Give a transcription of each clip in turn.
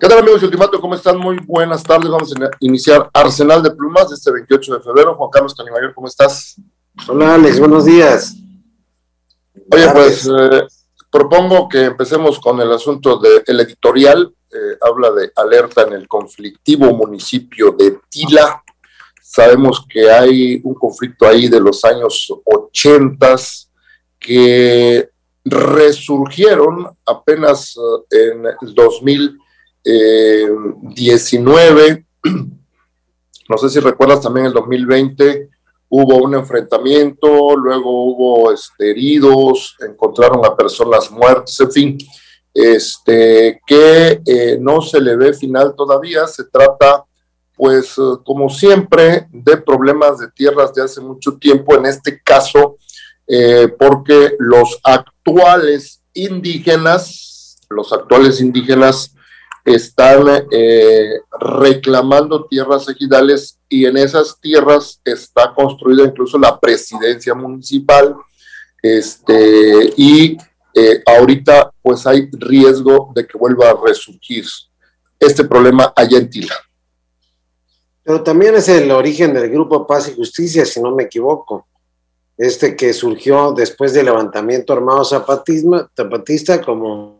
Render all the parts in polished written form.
¿Qué tal, amigos de Ultimato? ¿Cómo están? Muy buenas tardes. Vamos a iniciar Arsenal de Plumas de este 28 de febrero. Juan Carlos Canimayor, ¿cómo estás? Hola, Alex, buenos días. Oye, pues propongo que empecemos con el asunto del editorial. Habla de alerta en el conflictivo municipio de Tila. Sabemos que hay un conflicto ahí de los años 80 que resurgieron apenas en el 2019. No sé si recuerdas, también en el 2020 hubo un enfrentamiento, luego hubo heridos, encontraron a personas muertas, en fin, que no se le ve final todavía. Se trata, pues, como siempre, de problemas de tierras de hace mucho tiempo, en este caso, porque los actuales indígenas están reclamando tierras ejidales, y en esas tierras está construida incluso la presidencia municipal, y ahorita pues hay riesgo de que vuelva a resurgir este problema allá en Tila. Pero también es el origen del Grupo Paz y Justicia, si no me equivoco, que surgió después del levantamiento armado zapatista como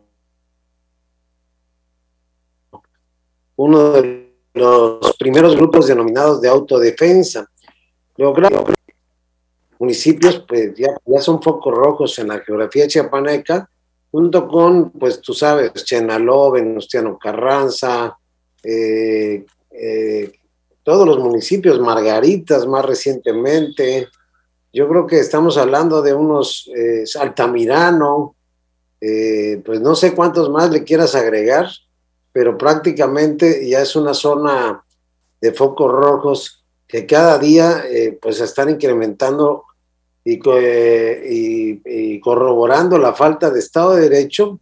uno de los primeros grupos denominados de autodefensa. Lograron municipios, pues ya son focos rojos en la geografía chiapaneca, junto con, pues tú sabes, Chenaló, Venustiano Carranza, todos los municipios, Margaritas más recientemente. Yo creo que estamos hablando de unos Altamirano, pues no sé cuántos más le quieras agregar, pero prácticamente ya es una zona de focos rojos que cada día pues están incrementando y corroborando la falta de Estado de Derecho,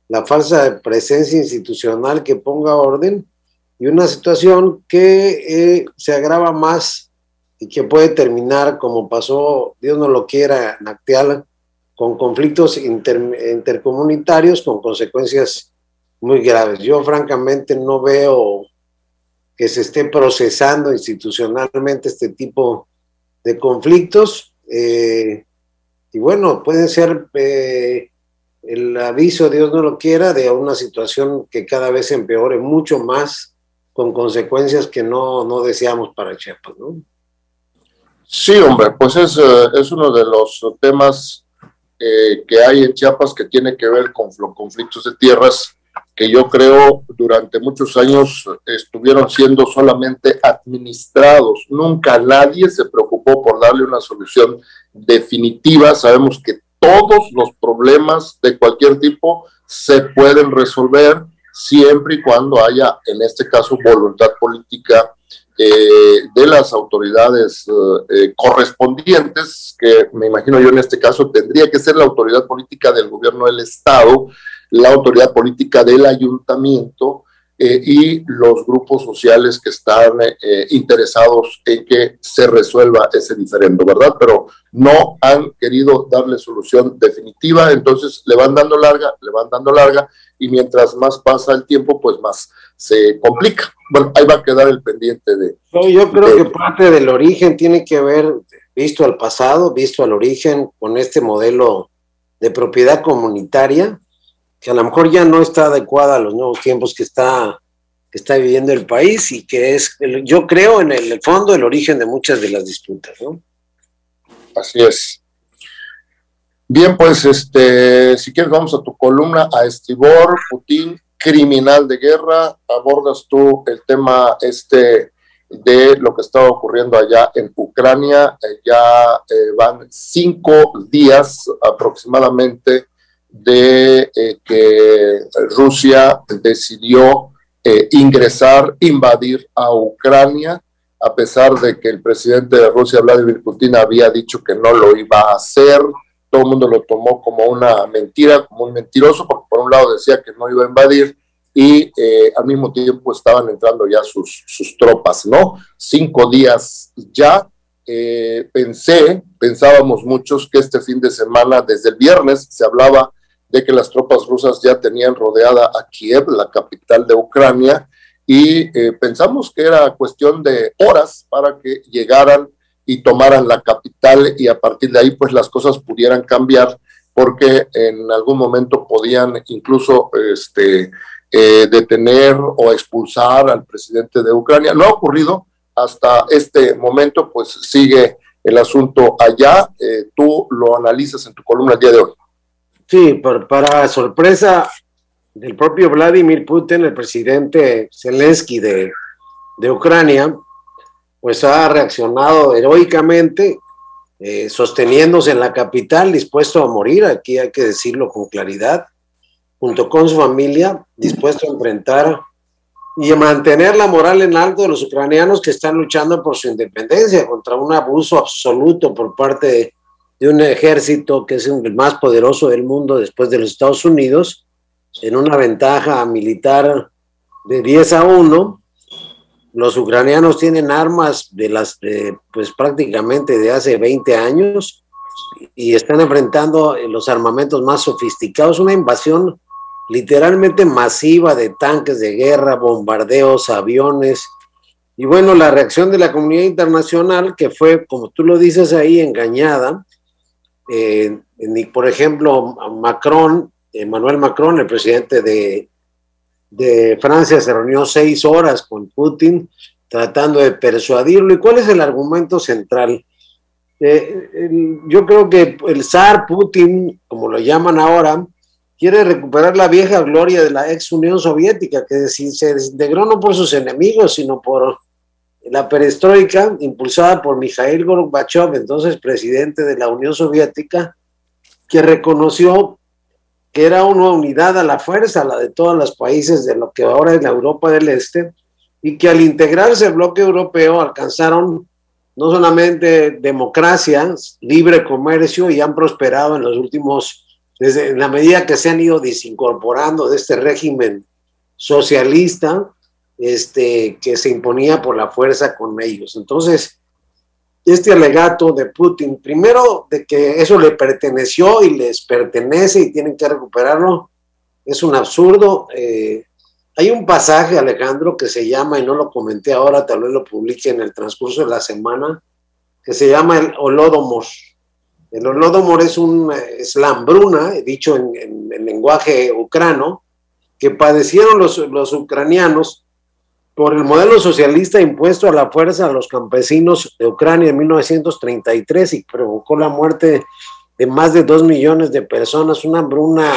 la falta de presencia institucional que ponga orden, y una situación que se agrava más y que puede terminar, como pasó, Dios no lo quiera, en Acteal, con conflictos intercomunitarios con consecuencias muy graves. Yo francamente no veo que se esté procesando institucionalmente este tipo de conflictos, y bueno, pueden ser el aviso, Dios no lo quiera, de una situación que cada vez se empeore mucho más, con consecuencias que no deseamos para Chiapas, ¿no? Sí, hombre, pues es uno de los temas que hay en Chiapas, que tiene que ver con conflictos de tierras, que yo creo durante muchos años estuvieron siendo solamente administrados. Nunca nadie se preocupó por darle una solución definitiva. Sabemos que todos los problemas de cualquier tipo se pueden resolver siempre y cuando haya, en este caso, voluntad política de las autoridades correspondientes, que me imagino yo en este caso tendría que ser la autoridad política del gobierno del estado, la autoridad política del ayuntamiento, y los grupos sociales que están interesados en que se resuelva ese diferendo, ¿verdad? Pero no han querido darle solución definitiva, entonces le van dando larga, y mientras más pasa el tiempo, pues más se complica. Bueno, ahí va a quedar el pendiente de... Yo creo que parte del origen tiene que ver, visto al pasado, visto al origen, con este modelo de propiedad comunitaria, que a lo mejor ya no está adecuada a los nuevos tiempos que está viviendo el país, y que es, yo creo, en el fondo, el origen de muchas de las disputas, ¿no? Así es. Bien, pues, si quieres vamos a tu columna, a Estribor, Putin, criminal de guerra. Abordas tú el tema de lo que está ocurriendo allá en Ucrania. Ya van 5 días aproximadamente de que Rusia decidió invadir a Ucrania, a pesar de que el presidente de Rusia, Vladimir Putin, había dicho que no lo iba a hacer. Todo el mundo lo tomó como una mentira, como un mentiroso, porque por un lado decía que no iba a invadir, y al mismo tiempo estaban entrando ya sus tropas, ¿no? 5 días ya. Pensábamos muchos que este fin de semana, desde el viernes, se hablaba de que las tropas rusas ya tenían rodeada a Kiev, la capital de Ucrania, y pensamos que era cuestión de horas para que llegaran y tomaran la capital, y a partir de ahí pues las cosas pudieran cambiar, porque en algún momento podían incluso detener o expulsar al presidente de Ucrania. No ha ocurrido hasta este momento, pues sigue el asunto allá. Tú lo analizas en tu columna el día de hoy. Sí, para sorpresa del propio Vladimir Putin, el presidente Zelensky de Ucrania, pues ha reaccionado heroicamente, sosteniéndose en la capital, dispuesto a morir, aquí hay que decirlo con claridad, junto con su familia, dispuesto a enfrentar y a mantener la moral en alto de los ucranianos que están luchando por su independencia contra un abuso absoluto por parte de un ejército que es el más poderoso del mundo después de los Estados Unidos, en una ventaja militar de 10-1. Los ucranianos tienen armas pues prácticamente de hace 20 años y están enfrentando los armamentos más sofisticados, una invasión literalmente masiva de tanques de guerra, bombardeos, aviones. Y bueno, la reacción de la comunidad internacional, que fue, como tú lo dices ahí, engañada. Por ejemplo, Emmanuel Macron, el presidente de Francia, se reunió 6 horas con Putin tratando de persuadirlo. ¿Y cuál es el argumento central? Yo creo que el zar Putin, como lo llaman ahora, quiere recuperar la vieja gloria de la ex Unión Soviética, que se desintegró no por sus enemigos, sino por la perestroika, impulsada por Mikhail Gorbachev, entonces presidente de la Unión Soviética, que reconoció que era una unidad a la fuerza, la de todos los países de lo que ahora es la Europa del Este, y que al integrarse al bloque europeo alcanzaron no solamente democracia, libre comercio, y han prosperado en los últimos, desde la medida que se han ido desincorporando de este régimen socialista que se imponía por la fuerza con ellos. Entonces, este alegato de Putin, primero de que eso le perteneció y les pertenece y tienen que recuperarlo, es un absurdo. Hay un pasaje, Alejandro, que se llama, y no lo comenté ahora, tal vez lo publique en el transcurso de la semana, que se llama el Holodomor. El Holodomor es la hambruna, dicho en lenguaje ucrano, que padecieron los ucranianos por el modelo socialista impuesto a la fuerza a los campesinos de Ucrania en 1933 y provocó la muerte de más de 2 millones de personas, una hambruna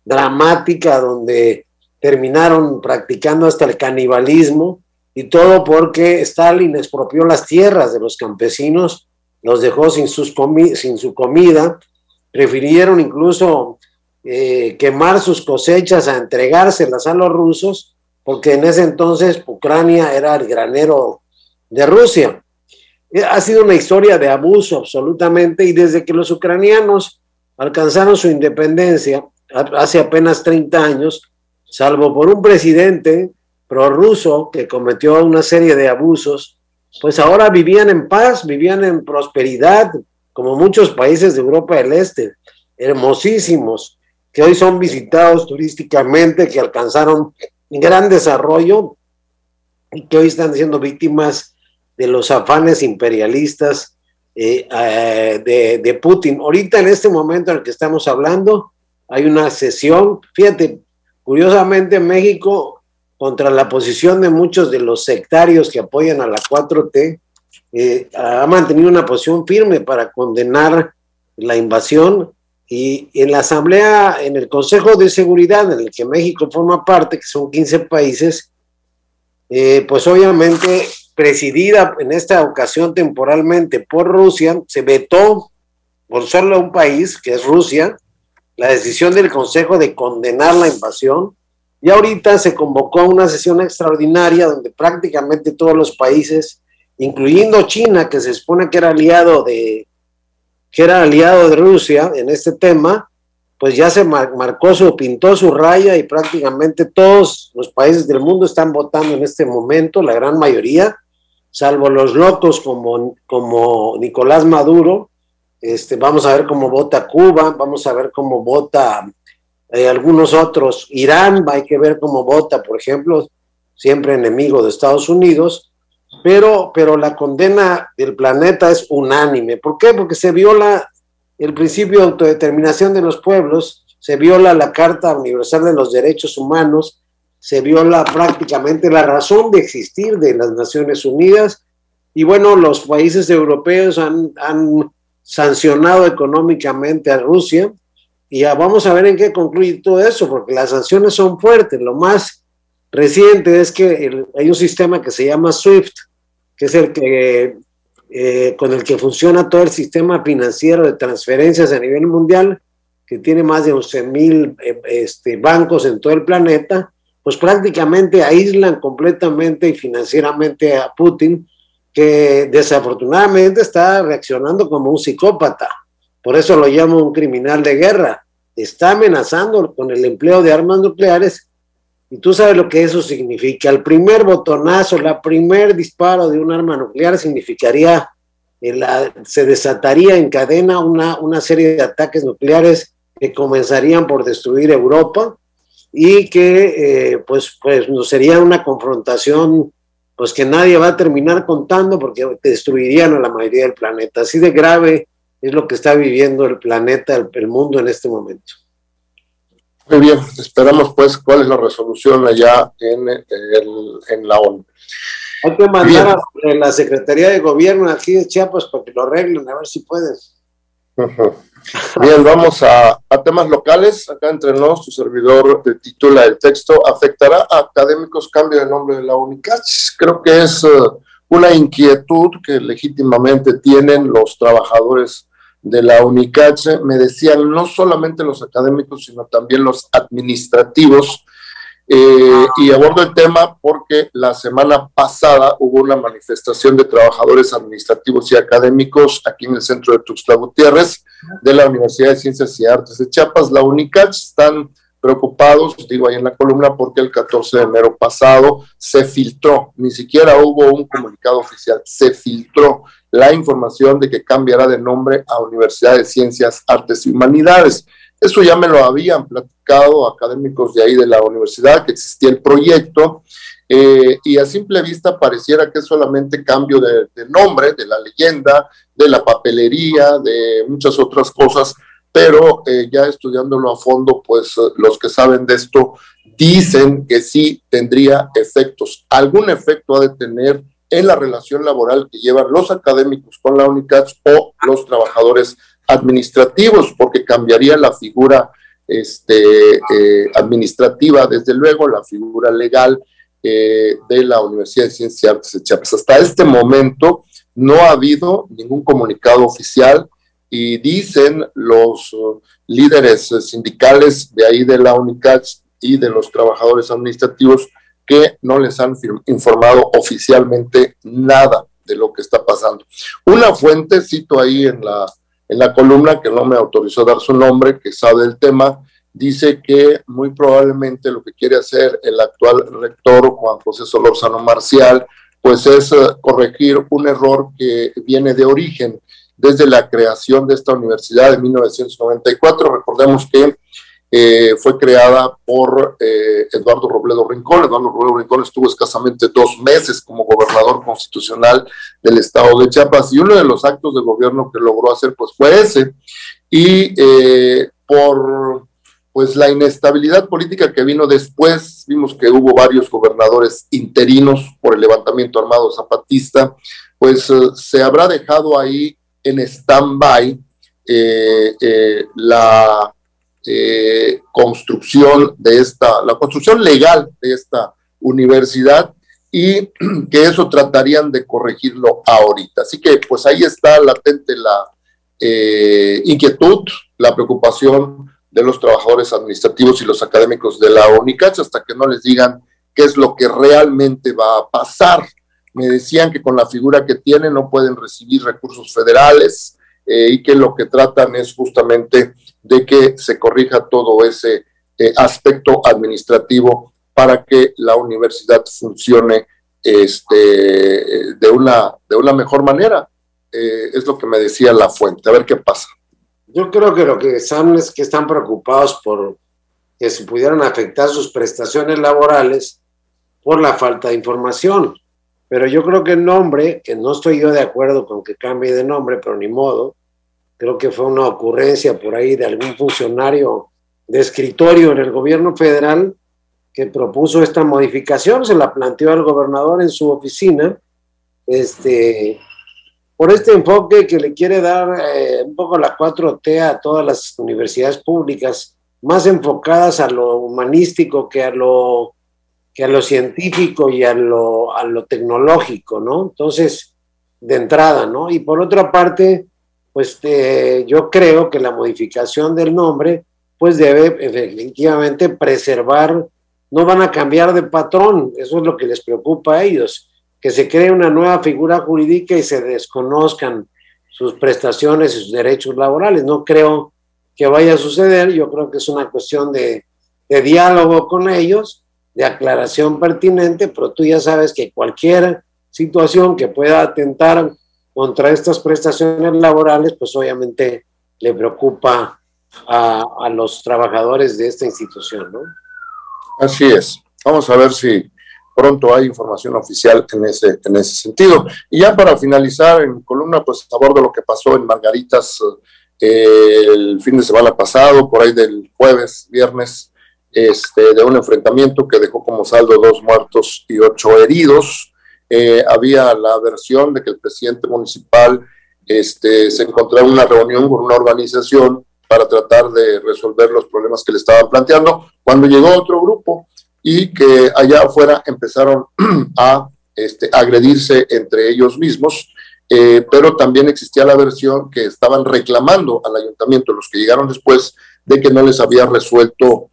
dramática donde terminaron practicando hasta el canibalismo, y todo porque Stalin expropió las tierras de los campesinos, los dejó sin su comida, prefirieron incluso quemar sus cosechas a entregárselas a los rusos, porque en ese entonces Ucrania era el granero de Rusia. Ha sido una historia de abuso absolutamente, y desde que los ucranianos alcanzaron su independencia hace apenas 30 años, salvo por un presidente prorruso que cometió una serie de abusos, pues ahora vivían en paz, vivían en prosperidad, como muchos países de Europa del Este, hermosísimos, que hoy son visitados turísticamente, que alcanzaron gran desarrollo y que hoy están siendo víctimas de los afanes imperialistas de Putin. Ahorita, en este momento en el que estamos hablando, hay una sesión, fíjate, curiosamente México, contra la posición de muchos de los sectarios que apoyan a la 4T, ha mantenido una posición firme para condenar la invasión. Y en la Asamblea, en el Consejo de Seguridad, en el que México forma parte, que son 15 países, pues obviamente presidida en esta ocasión temporalmente por Rusia, se vetó por solo un país, que es Rusia, la decisión del Consejo de condenar la invasión, y ahorita se convocó una sesión extraordinaria donde prácticamente todos los países, incluyendo China, que se supone que era aliado de Rusia en este tema, pues ya se pintó su raya, y prácticamente todos los países del mundo están votando en este momento, la gran mayoría, salvo los locos como Nicolás Maduro. Vamos a ver cómo vota Cuba, vamos a ver cómo vota algunos otros. Irán, hay que ver cómo vota, por ejemplo, siempre enemigo de Estados Unidos, pero la condena del planeta es unánime. ¿Por qué? Porque se viola el principio de autodeterminación de los pueblos, se viola la Carta Universal de los Derechos Humanos, se viola prácticamente la razón de existir de las Naciones Unidas, y bueno, los países europeos han sancionado económicamente a Rusia, y ya vamos a ver en qué concluye todo eso, porque las sanciones son fuertes. Lo más reciente es que hay un sistema que se llama SWIFT, que es el que con el que funciona todo el sistema financiero de transferencias a nivel mundial, que tiene más de 11,000 bancos en todo el planeta, pues prácticamente aíslan completamente y financieramente a Putin, que desafortunadamente está reaccionando como un psicópata. Por eso lo llamo un criminal de guerra. Está amenazando con el empleo de armas nucleares, y tú sabes lo que eso significa. El primer botonazo, el primer disparo de un arma nuclear significaría, se desataría en cadena una serie de ataques nucleares que comenzarían por destruir Europa, y que pues no sería una confrontación pues que nadie va a terminar contando, porque destruirían a la mayoría del planeta. Así de grave es lo que está viviendo el planeta, el mundo en este momento. Muy bien, esperamos pues cuál es la resolución allá en la ONU. Hay que mandar a la Secretaría de Gobierno aquí de Chiapas para que lo arreglen, a ver si pueden. Bien, vamos a temas locales. Acá entre nos, tu servidor titula el texto: ¿afectará a académicos cambio de nombre de la UNICACH? Creo que es una inquietud que legítimamente tienen los trabajadores de la UNICACH. Me decían no solamente los académicos, sino también los administrativos. Y abordo el tema porque la semana pasada hubo una manifestación de trabajadores administrativos y académicos aquí en el centro de Tuxtla Gutiérrez, de la Universidad de Ciencias y Artes de Chiapas. La UNICACH están preocupados, digo ahí en la columna, porque el 14 de enero pasado se filtró, ni siquiera hubo un comunicado oficial, se filtró la información de que cambiará de nombre a Universidad de Ciencias, Artes y Humanidades. Eso ya me lo habían platicado académicos de ahí de la universidad, que existía el proyecto, y a simple vista pareciera que es solamente cambio de nombre, de la leyenda, de la papelería, de muchas otras cosas, pero ya estudiándolo a fondo, pues los que saben de esto dicen que sí tendría efectos. Algún efecto ha de tener en la relación laboral que llevan los académicos con la UNICACH o los trabajadores administrativos, porque cambiaría la figura administrativa, desde luego, la figura legal de la Universidad de Ciencias y Artes de Chiapas. Hasta este momento no ha habido ningún comunicado oficial, y dicen los líderes sindicales de ahí de la UNICACH y de los trabajadores administrativos que no les han informado oficialmente nada de lo que está pasando. Una fuente, cito ahí en la columna, que no me autorizó a dar su nombre, que sabe del tema, dice que muy probablemente lo que quiere hacer el actual rector, Juan José Solórzano Marcial, pues es corregir un error que viene de origen desde la creación de esta universidad en 1994. Recordemos que fue creada por Eduardo Robledo Rincón. Eduardo Robledo Rincón estuvo escasamente 2 meses como gobernador constitucional del estado de Chiapas, y uno de los actos de gobierno que logró hacer pues fue ese, y por pues la inestabilidad política que vino después, vimos que hubo varios gobernadores interinos por el levantamiento armado zapatista, pues se habrá dejado ahí en stand-by la construcción legal de esta universidad, y que eso tratarían de corregirlo ahorita. Así que pues ahí está latente la inquietud, la preocupación de los trabajadores administrativos y los académicos de la UNICACH, hasta que no les digan qué es lo que realmente va a pasar. Me decían que con la figura que tienen no pueden recibir recursos federales, y que lo que tratan es justamente de que se corrija todo ese aspecto administrativo para que la universidad funcione de una mejor manera. Es lo que me decía la fuente. A ver qué pasa. Yo creo que lo que están es que están preocupados por que se pudieran afectar sus prestaciones laborales por la falta de información. Pero yo creo que el nombre, que no estoy yo de acuerdo con que cambie de nombre, pero ni modo, creo que fue una ocurrencia por ahí de algún funcionario de escritorio en el gobierno federal que propuso esta modificación, se la planteó al gobernador en su oficina, por este enfoque que le quiere dar un poco la 4T a todas las universidades públicas, más enfocadas a lo humanístico que a lo científico y a lo tecnológico, ¿no? Entonces, de entrada, ¿no? Y por otra parte, pues yo creo que la modificación del nombre, pues debe efectivamente preservar, no van a cambiar de patrón, eso es lo que les preocupa a ellos, que se cree una nueva figura jurídica y se desconozcan sus prestaciones y sus derechos laborales. No creo que vaya a suceder, yo creo que es una cuestión de diálogo con ellos, de aclaración pertinente, pero tú ya sabes que cualquier situación que pueda atentar contra estas prestaciones laborales, pues obviamente le preocupa a los trabajadores de esta institución, ¿no? Así es. Vamos a ver si pronto hay información oficial en ese sentido. Y ya para finalizar en columna, pues abordo lo que pasó en Margaritas el fin de semana pasado, por ahí del jueves, viernes, de un enfrentamiento que dejó como saldo 2 muertos y 8 heridos. Había la versión de que el presidente municipal se encontraba en una reunión con una organización para tratar de resolver los problemas que le estaban planteando, cuando llegó otro grupo y que allá afuera empezaron a agredirse entre ellos mismos, pero también existía la versión que estaban reclamando al ayuntamiento, los que llegaron después, de que no les había resuelto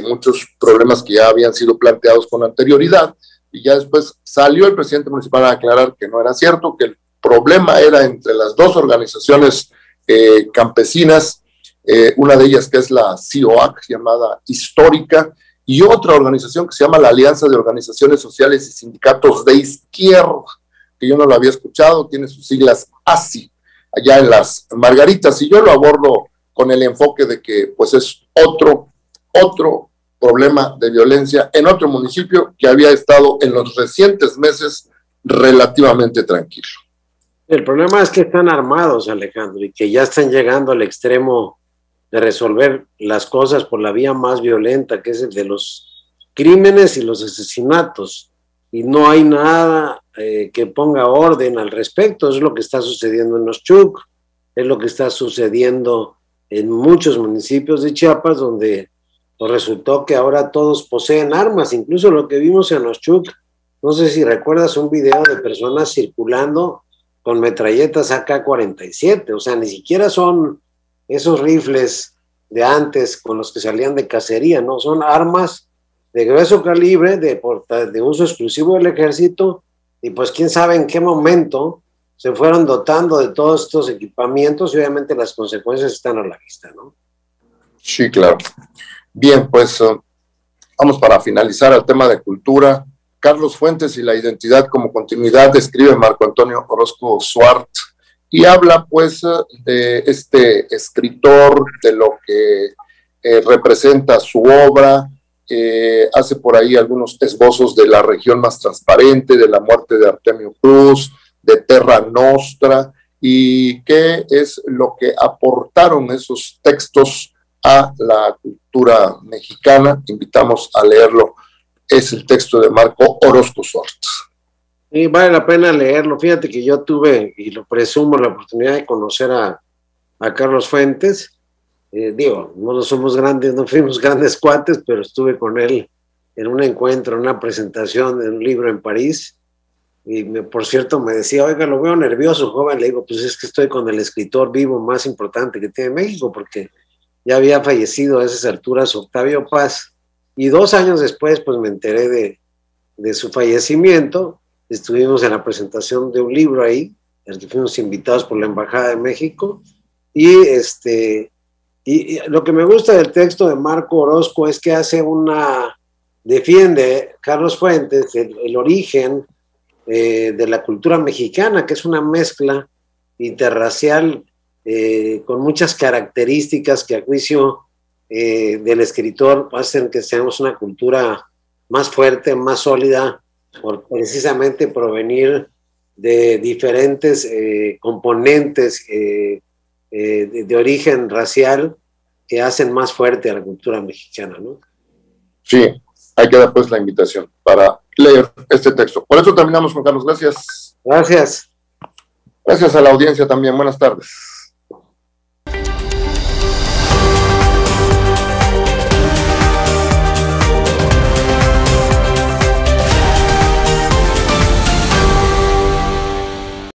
muchos problemas que ya habían sido planteados con anterioridad, y ya después salió el presidente municipal a aclarar que no era cierto, que el problema era entre las dos organizaciones campesinas, una de ellas que es la CIOAC, llamada Histórica, y otra organización que se llama la Alianza de Organizaciones Sociales y Sindicatos de Izquierda, que yo no lo había escuchado, tiene sus siglas ASI, allá en las Margaritas, y yo lo abordo con el enfoque de que pues es otro problema de violencia en otro municipio que había estado en los recientes meses relativamente tranquilo. El problema es que están armados, Alejandro, y que ya están llegando al extremo de resolver las cosas por la vía más violenta, que es el de los crímenes y los asesinatos, y no hay nada que ponga orden al respecto. Es lo que está sucediendo en Oshchuk, es lo que está sucediendo en muchos municipios de Chiapas, donde pues, resultó que ahora todos poseen armas, incluso lo que vimos en Oshchuk, no sé si recuerdas un video de personas circulando con metralletas AK-47, o sea, ni siquiera son esos rifles de antes con los que salían de cacería, no, son armas de grueso calibre, de uso exclusivo del ejército, y pues quién sabe en qué momento se fueron dotando de todos estos equipamientos, y obviamente las consecuencias están a la vista, ¿no? Sí, claro. Bien, pues vamos para finalizar el tema de cultura. Carlos Fuentes y la identidad como continuidad, escribe Marco Antonio Orozco Suart, y habla pues de este escritor, de lo que representa su obra, hace por ahí algunos esbozos de La región más transparente, de La muerte de Artemio Cruz, de Terra Nostra, y qué es lo que aportaron esos textos a la cultura mexicana. Invitamos a leerlo. Es el texto de Marco Orozco Suart. Sí, vale la pena leerlo. Fíjate que yo tuve, y lo presumo, la oportunidad de conocer a Carlos Fuentes. No somos grandes, no fuimos grandes cuates, pero estuve con él en un encuentro, en una presentación de un libro en París, y por cierto me decía, oiga, lo veo nervioso, joven. Le digo, pues es que estoy con el escritor vivo más importante que tiene México, porque ya había fallecido a esas alturas Octavio Paz, y 2 años después pues me enteré de su fallecimiento. Estuvimos en la presentación de un libro ahí, fuimos invitados por la Embajada de México, y lo que me gusta del texto de Marco Orozco es que defiende Carlos Fuentes el origen de la cultura mexicana, que es una mezcla interracial con muchas características que a juicio del escritor hacen que seamos una cultura más fuerte, más sólida, por precisamente provenir de diferentes componentes de origen racial que hacen más fuerte a la cultura mexicana, ¿no? Sí, hay que dar pues la invitación para leer este texto. Por eso terminamos, Juan Carlos. Gracias. Gracias. Gracias a la audiencia también. Buenas tardes.